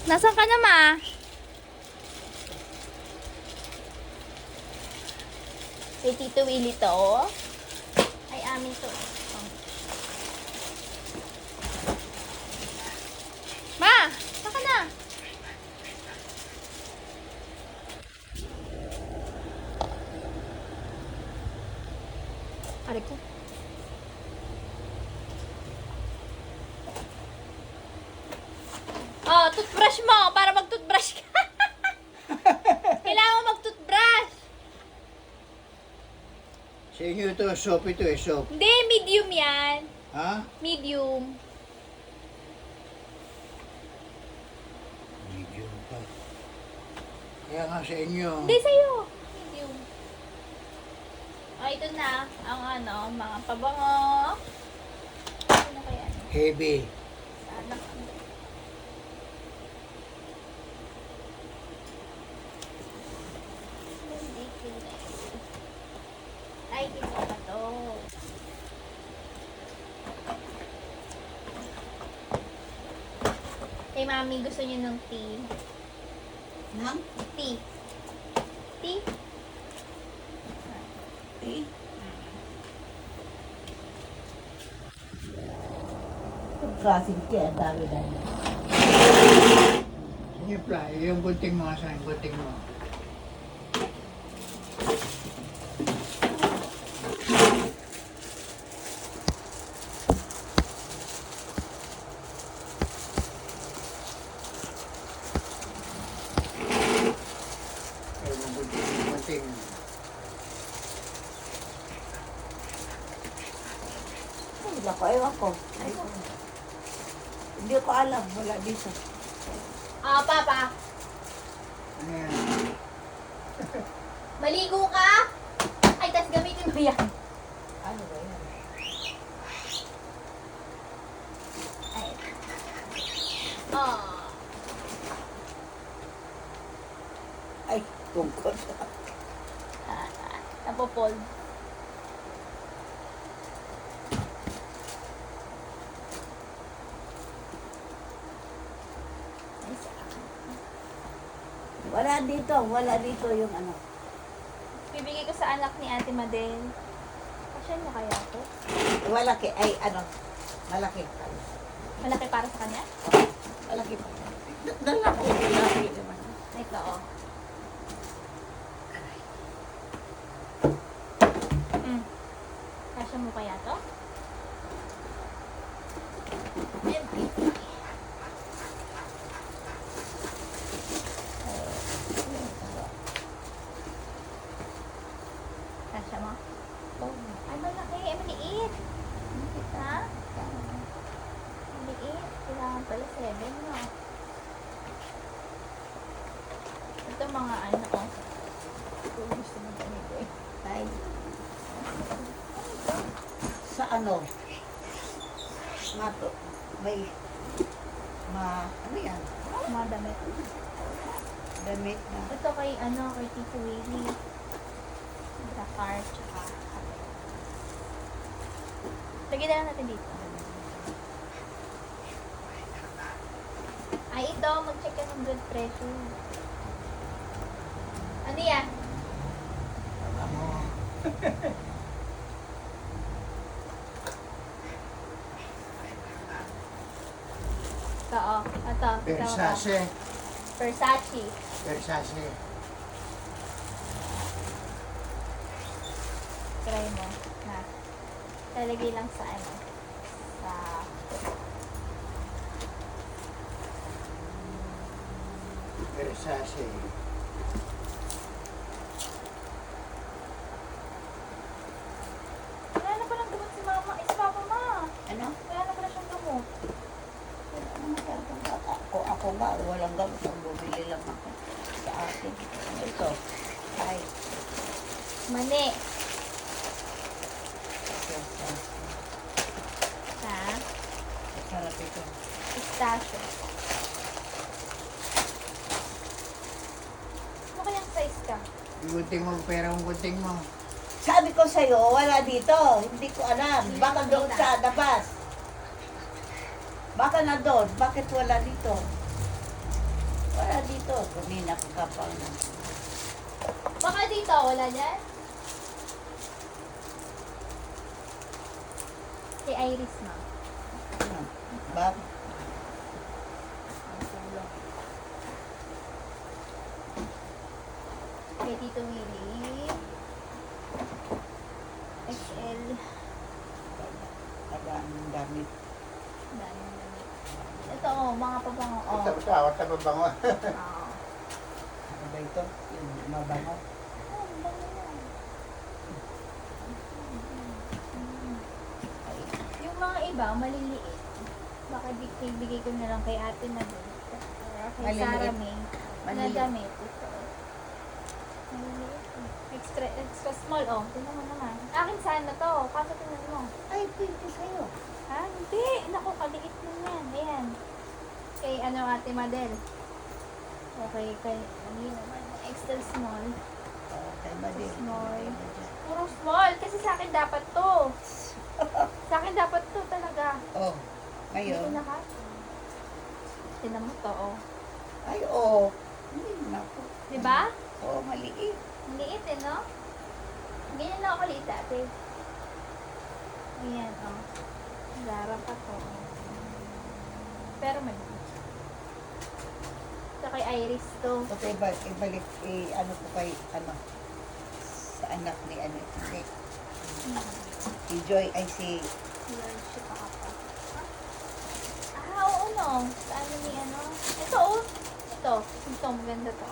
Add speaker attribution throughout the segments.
Speaker 1: Nasaan ka na, ma? Kay Tito Willie to. Ay, amin to. Oh. Ma! Saan ka na? Aray ko. Oh, toothbrush mo para mag-toothbrush ka. Kailangan mo mag-toothbrush.
Speaker 2: Sa inyo ito, soap ito eh, soap.
Speaker 1: Hindi, medium yan.
Speaker 2: Ha?
Speaker 1: Medium.
Speaker 2: Medium pa. Kaya nga sa inyo.
Speaker 1: Hindi, sa'yo. Medium. Oh, ito na. Ang ano, mga pabango. Ano kaya?
Speaker 2: Heavy.
Speaker 1: Anak. Ay, dito pa to. Kay mami, gusto niyo ng tea.
Speaker 3: Nang?
Speaker 1: Tea. Tea?
Speaker 3: Eh? Klaseng kaya, dami na.
Speaker 2: Yung fly, yung gunting mo, saan gunting mo? Yung gunting.
Speaker 3: Wala ko, ewan ko. Ay, hindi ko alam, wala dito.
Speaker 1: Ah, Papa.
Speaker 2: Ano yan?
Speaker 1: Maligo ka? Ay, tas gamitin mo yan.
Speaker 3: Ano ba yan?
Speaker 1: Ay. Oh.
Speaker 3: Ay, tungkol.
Speaker 1: Napopol.
Speaker 3: Wala dito yung ano.
Speaker 1: Bibigay ko sa anak ni Ate Madel. Kasya mo kaya to?
Speaker 3: Malaki, ay ano, malaki.
Speaker 1: Malaki para sa kanya?
Speaker 3: Malaki pa. Dala ko, malaki naman.
Speaker 1: Ito, oh. Kasya mo kaya to? Kasya mo? Ay, malaki. Ay, maliit. Maliit, ha? Maliit. Kailangan pala 7, no? Ito mga ano, oh. Ito gusto mo ganito, eh.
Speaker 3: Ay. Sa ano? Mato. May ano yan?
Speaker 1: Mga damit.
Speaker 3: Damit na.
Speaker 1: Ito kay, ano, kay Tito Willie. Sa card, tsaka. Lagyan na lang natin dito. Ay, ito, mag-check ka ng blood pressure. Ano yan?
Speaker 2: Ano?
Speaker 1: Ito, oh. Ito.
Speaker 2: Versace.
Speaker 1: Versace.
Speaker 2: Versace.
Speaker 1: Try mo. Na. Talagay lang sa ano. Sa...
Speaker 2: Versace.
Speaker 1: Wala na palang gamot si mama. Si papa, ma.
Speaker 3: Ano?
Speaker 1: Wala na pala siyang gamot.
Speaker 3: Ako ba, walang gamit. Ang bumili lang ako sa akin. Ito. Ay.
Speaker 1: Mani. Ha?
Speaker 3: Sarap ito.
Speaker 1: Pistachio. Ano kayang size ka?
Speaker 2: Yung gunting mo, pera yung gunting mo.
Speaker 3: Sabi ko sa'yo, wala dito. Hindi ko alam. Baka doon sa labas. Baka na doon. Bakit wala dito? Para dito, kumina ka kapal na.
Speaker 1: Baka dito, wala dyan? Si Iris na.
Speaker 3: Ano? Ba?
Speaker 1: Kay Tito Willie. XL.
Speaker 3: Ang damit.
Speaker 1: Dami. Ito oh, mga pabango. Oh.
Speaker 2: Basta babango.
Speaker 1: Oo.
Speaker 3: Ano ba ito? Yung mabango.
Speaker 1: Oh, ang bango yan. Yung mga iba, maliliit. Baka bigay ko na lang kay ate na doon. Kay
Speaker 3: Maliliit.
Speaker 1: Sarah May. Na
Speaker 3: Maliliit.
Speaker 1: damit. Ito. Maliliit. Extra small, oh. Tingnan mo naman. Akin sana to. Kaso tingnan mo.
Speaker 3: Ay, pwede sa'yo.
Speaker 1: Ha? Hindi. Naku, kaliit mo yan. Ayan. Kay ano ate Madel. Okay, kay ano yun naman. Extra small.
Speaker 3: Kay Badil.
Speaker 1: Small. Puro small. Kasi sa akin dapat to. Sa akin dapat to talaga.
Speaker 3: Oh,
Speaker 1: Hindi ko
Speaker 3: ngayon.
Speaker 1: naka. Tingnan mo to, oh.
Speaker 3: Ay, oh. Naku.
Speaker 1: Diba?
Speaker 3: Oh, maliit.
Speaker 1: Liit eh, no? Ganyan lang ako liit dati. Ayan, oh. Zara pa to. Oh. Pero maliit. Ito kay Iris to.
Speaker 3: Okay, ibalik, ano po kay, ano, sa anak ni, ano, hindi. Si Joy, ay si,
Speaker 1: Large siya pa pa. Ah, oo, no. Sa ano ni ano? Ito, oh. Ito. Ito, maganda to.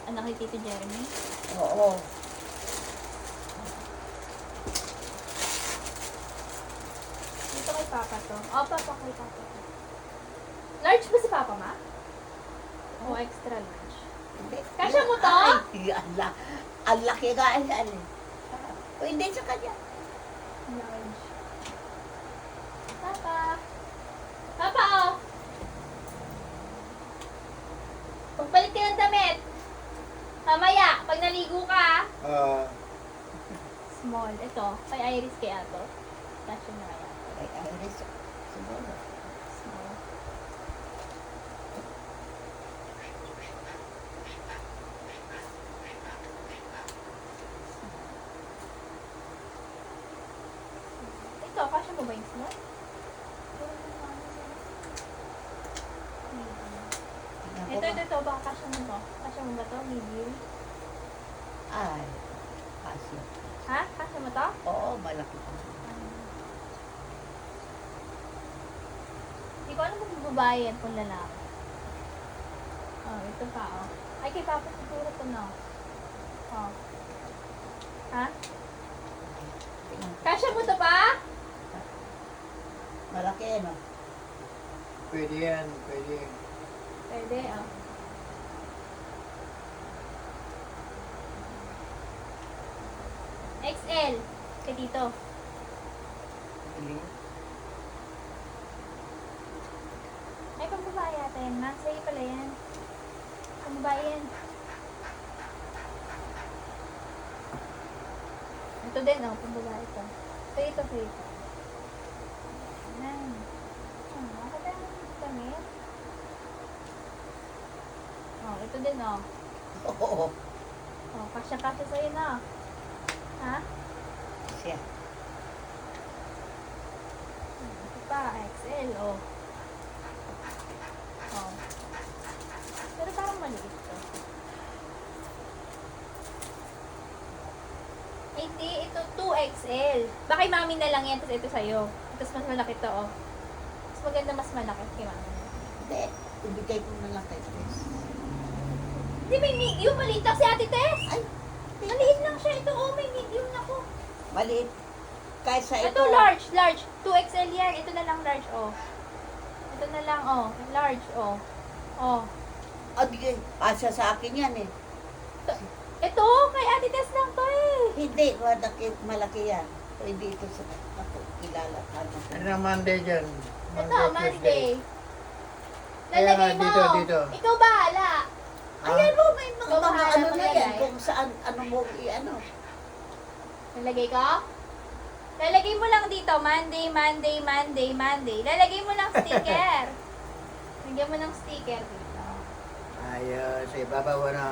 Speaker 1: Anak ni Tito Jeremy.
Speaker 3: oo.
Speaker 1: Dito kay Papa to. Oh, Papa kay Papa to. Large ba si Papa, ma? O extra large?
Speaker 3: Hindi.
Speaker 1: Kasya mo to?
Speaker 3: Ay, ang laki nga, ano. O, hindi sa kanya.
Speaker 1: Large. Papa. Papa, oh. Pagpalit ka ng damit. Mamaya, pag naligo ka, ah. Small. Ito, kay Iris kay Ato. Kasya na kaya.
Speaker 3: Ay, Iris, siguro.
Speaker 1: Small. Ito, kasya mo ba yung small?
Speaker 3: Tingnan ko
Speaker 1: Ito,
Speaker 3: ba?
Speaker 1: baka kasya mo to. Kasya mo ba to? Medium?
Speaker 3: Ay, kasi.
Speaker 1: Ha? Kasya mo to?
Speaker 3: Oo, malaki pa.
Speaker 1: Hindi ko alam kung babae yan, kung lalaki. Oh, ito pa, oh. Ay, kay Papa siguro to, no? Oh. Ha?
Speaker 3: Tingnan ko.
Speaker 1: Kasya mo to pa?
Speaker 3: Malaki, ano?
Speaker 2: Pwede yan, pwede.
Speaker 1: Pwede, oh. XL. Kay dito.
Speaker 3: Bili.
Speaker 1: Ay, pang babae yata yan, ma. Sa'yo pala yan. Pang babae yan. Ito din, oh. Pang babae ito. Sa'yo ito, sa'yo ito. Ayan. Makakadaan kami. Oh, ito din, oh.
Speaker 3: Oo.
Speaker 1: Oh, kasya-kasya sa'yo na. Ha?
Speaker 3: Siya.
Speaker 1: Ito pa, XL, oh. Oh. Pero parang maliit to. Ay, hindi. Ito 2XL. Baka kay mami na lang yan, tapos ito sa'yo. Tapos mas malaki to, oh. Mas maganda mas malaki kay mami.
Speaker 3: Hindi. Ibigay ko na lang kay Chris.
Speaker 1: Di, may medium. Maliit lang si Ate Tess.
Speaker 3: Ay,
Speaker 1: Maliit lang siya. Ito, oh, may medium na ko.
Speaker 3: maliit. Kaysa ito.
Speaker 1: Ito, large, large. 2XL yan. Ito na lang large, oh. Ito na lang, oh. Large, oh. Oh.
Speaker 3: Ah, di, pasya sa akin yan eh.
Speaker 1: Ito, kay Ate Tess lang to eh.
Speaker 3: Hindi, malaki yan. Pwede ito sa ako. Kilala ka na.
Speaker 2: Ano na Monday dyan?
Speaker 1: Ito, Monday.
Speaker 2: Kaya
Speaker 1: Lalagay
Speaker 2: nga,
Speaker 1: mo.
Speaker 2: dito.
Speaker 1: Ikaw bahala.
Speaker 3: Ayan mo, may mga,
Speaker 1: Ikaw
Speaker 3: mga
Speaker 1: bahala
Speaker 3: ano na yan.
Speaker 1: maglagay.
Speaker 3: Kung saan, ano mo, i-ano.
Speaker 1: Nalagay ko? Lalagay mo lang dito, Monday, Monday, Monday, Monday. Lalagay mo lang sticker. Lagyan mo ng sticker dito.
Speaker 2: Ayos, sa ibabaw ano.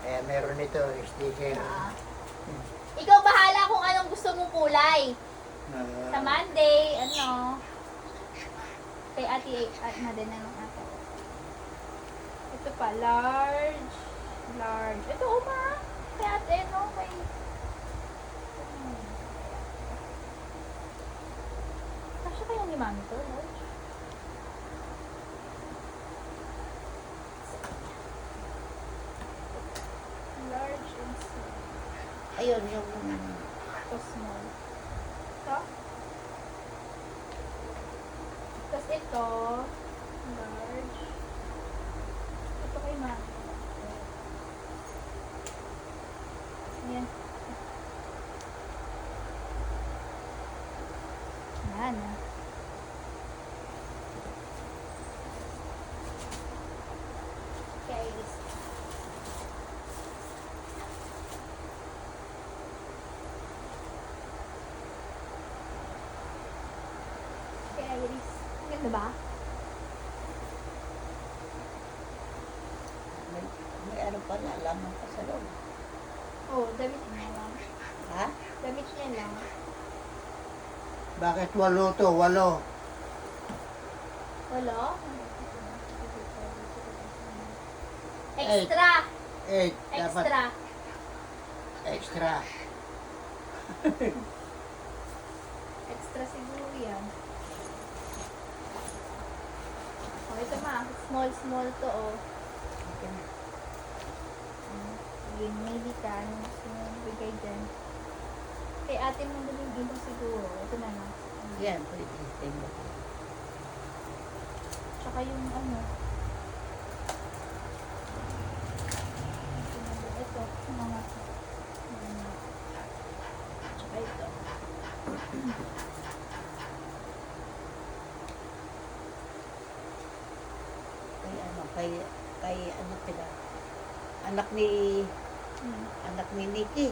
Speaker 2: Kaya meron ito, sticker.
Speaker 1: Ah. Ikaw bahala kung anong gusto mong kulay. Sa Monday, ano. Kay ate, madin na ng ate. Ito pa, large. Large. Ito, uma. Kay ate, no? Kay... Kasya kaya ni mami to, large? Large and small.
Speaker 3: Ayun, yung...
Speaker 1: Ito, small. Ito? Tapos ito, large. Ito kay mami. Ayan. Yan ah. Okay, this. Okay, this. Ganda ba?
Speaker 3: May ano pa na, lamang pa sa loob.
Speaker 1: Oh, damit niya lang.
Speaker 3: Ha?
Speaker 1: Damit niya lang.
Speaker 2: Bakit 8 to? 8.
Speaker 1: Wala? Extra!
Speaker 2: 8. Dapat
Speaker 1: Extra!
Speaker 2: extra.
Speaker 1: Extra siguro yan. Oh, ito ma. Small to oh. Sige, maybe ka. Anong gusto mo bigay dyan? Kay ate mo daling dito siguro. Ito na lang.
Speaker 3: Yan, pwede ito.
Speaker 1: Tsaka yung ano. Ito. Mga. Tsaka ito.
Speaker 3: Kay ano sila. Anak ni Nikki.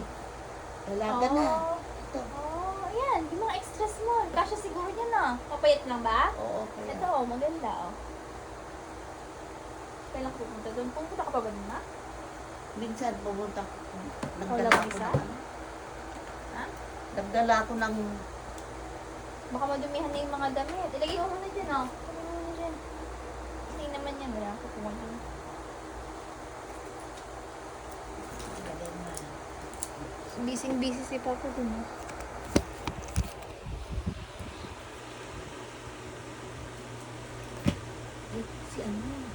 Speaker 3: Dalaga na. Ito.
Speaker 1: Oh, ayan. Yung mga extra small. Kasya siguro niya na. Papayat lang ba?
Speaker 3: Oo, kaya.
Speaker 1: Ito, oh, maganda, oh. Kailan ka pupunta doon? Pupunta ka pa ba doon, ma?
Speaker 3: Minsan pumunta ko.
Speaker 1: Ikaw lang
Speaker 3: Nagdala ko
Speaker 1: isa?
Speaker 3: ng ano.
Speaker 1: Ha?
Speaker 3: Nagdala ko ng
Speaker 1: Baka madumihan na yung mga damit. Ilagay mo muna dyan, oh. Ilagay mo muna dyan. Hindi naman yan. Wala ako kuha dyan. Busy si Papa dun, oh.
Speaker 3: si ano.